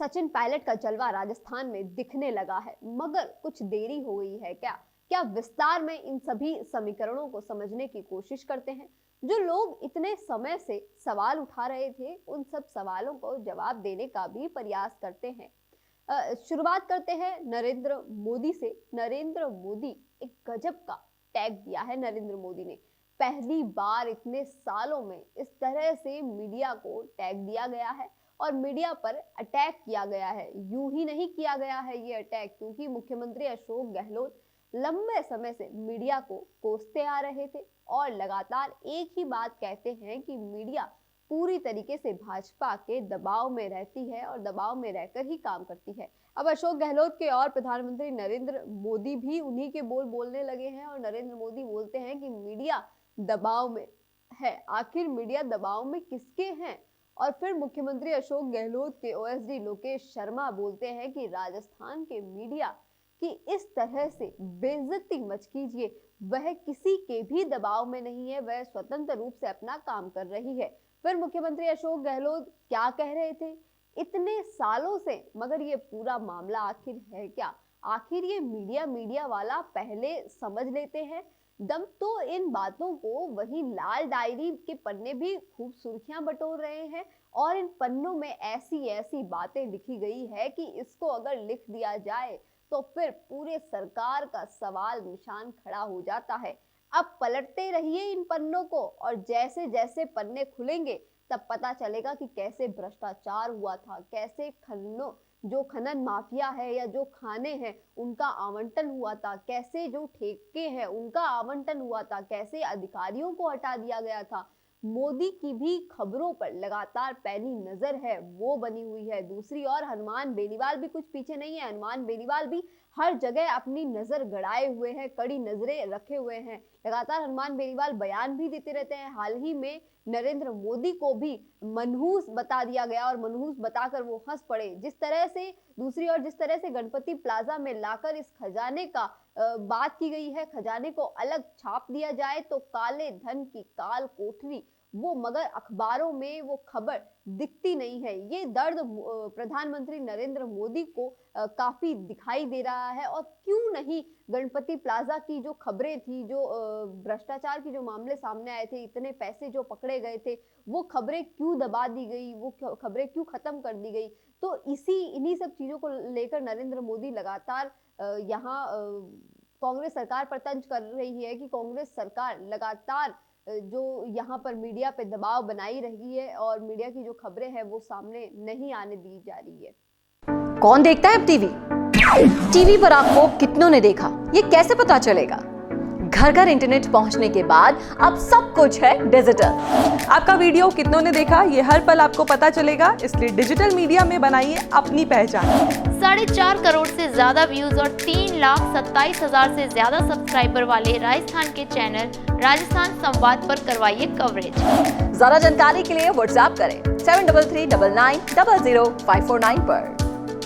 सचिन पायलट का जलवा राजस्थान में दिखने लगा है, मगर कुछ देरी हो गई है क्या? क्या विस्तार में इन सभी समीकरणों को समझने की कोशिश करते हैं। जो लोग इतने समय से सवाल उठा रहे थे, उन सब सवालों को जवाब देने का भी प्रयास करते हैं। शुरुआत करते हैं नरेंद्र मोदी से। नरेंद्र मोदी, एक गजब का टैग दिया है नरेंद्र मोदी ने। पहली बार इतने सालों में इस तरह से मीडिया को टैग दिया गया है और मीडिया पर अटैक किया गया है। यूं ही नहीं किया गया है ये अटैक, क्योंकि मुख्यमंत्री अशोक गहलोत लंबे समय से मीडिया को कोसते आ रहे थे और लगातार एक ही बात कहते हैं कि मीडिया पूरी तरीके से भाजपा के दबाव में रहती है और दबाव में रहकर ही काम करती है। अब अशोक गहलोत के और प्रधानमंत्री नरेंद्र मोदी भी उन्हीं के बोल बोलने लगे हैं और नरेंद्र मोदी बोलते हैं कि मीडिया दबाव में है। आखिर मीडिया दबाव में किसके हैं? और फिर मुख्यमंत्री अशोक गहलोत के ओएसडी लोकेश शर्मा बोलते हैं कि राजस्थान के मीडिया की इस तरह से बेइज्जती मत कीजिए, वह किसी के भी दबाव में नहीं है, वह स्वतंत्र रूप से अपना काम कर रही है। फिर मुख्यमंत्री अशोक गहलोत क्या कह रहे थे इतने सालों से, मगर ये पूरा मामला आखिर है क्या? आखिर ये मीडिया वाला पहले समझ लेते हैं दम तो इन बातों को वही लाल डायरी के पन्ने भी खूब सुर्खियां बटोर रहे हैं और इन पन्नों में ऐसी ऐसी बातें लिखी गई है कि इसको अगर लिख दिया जाए तो फिर पूरे सरकार का सवाल निशान खड़ा हो जाता है। अब पलटते रहिए इन पन्नों को और जैसे जैसे पन्ने खुलेंगे तब पता चलेगा कि कैसे भ्रष्टाचार हुआ था, कैसे खनन माफिया है या जो खाने हैं उनका आवंटन हुआ था, कैसे जो ठेके हैं उनका आवंटन हुआ था, कैसे अधिकारियों को हटा दिया गया था। मोदी की भी खबरों पर लगातार पैनी नजर है वो बनी हुई है। दूसरी ओर हनुमान बेनीवाल भी कुछ पीछे नहीं है। हनुमान बेनीवाल भी हर जगह अपनी नजर गड़ाए हुए हैं, कड़ी नजरें रखे हुए हैं। लगातार हनुमान बेनीवाल बयान भी देते रहते हैं। हाल ही में नरेंद्र मोदी को भी मनहूस बता दिया गया और मनहूस बताकर वो हंस पड़े। जिस तरह से दूसरी ओर जिस तरह से गणपति प्लाजा में लाकर इस खजाने का बात की गई है, खजाने को अलग छाप दिया जाए तो काले धन की काल कोठरी वो, मगर अखबारों में वो खबर दिखती नहीं है। ये दर्द प्रधानमंत्री नरेंद्र मोदी को काफी दिखाई दे रहा है। और क्यों नहीं गणपति प्लाजा की जो खबरें थी, जो भ्रष्टाचार की जो मामले सामने आए थे, इतने पैसे जो पकड़े गए थे, वो खबरें क्यों दबा दी गई, वो खबरें क्यों खत्म कर दी गई? तो इन्हीं सब चीजों को लेकर नरेंद्र मोदी लगातार यहाँ कांग्रेस सरकार पर तंज कर रही है कि कांग्रेस सरकार लगातार जो यहाँ पर मीडिया पे दबाव बनाई रही है और मीडिया की जो खबरें हैं वो सामने नहीं आने दी जा रही है। कौन देखता है अब टीवी पर आपको कितनों ने देखा, ये कैसे पता चलेगा? घर घर इंटरनेट पहुंचने के बाद अब सब कुछ है डिजिटल। आपका वीडियो कितनों ने देखा ये हर पल आपको पता चलेगा, इसलिए डिजिटल मीडिया में बनाइए अपनी पहचान। 4.5 करोड़ से ज्यादा व्यूज और 3,27,000 से ज्यादा सब्सक्राइबर वाले राजस्थान के चैनल राजस्थान संवाद पर करवाइए कवरेज। ज्यादा जानकारी के लिए व्हाट्सएप करें 7339900549 पर।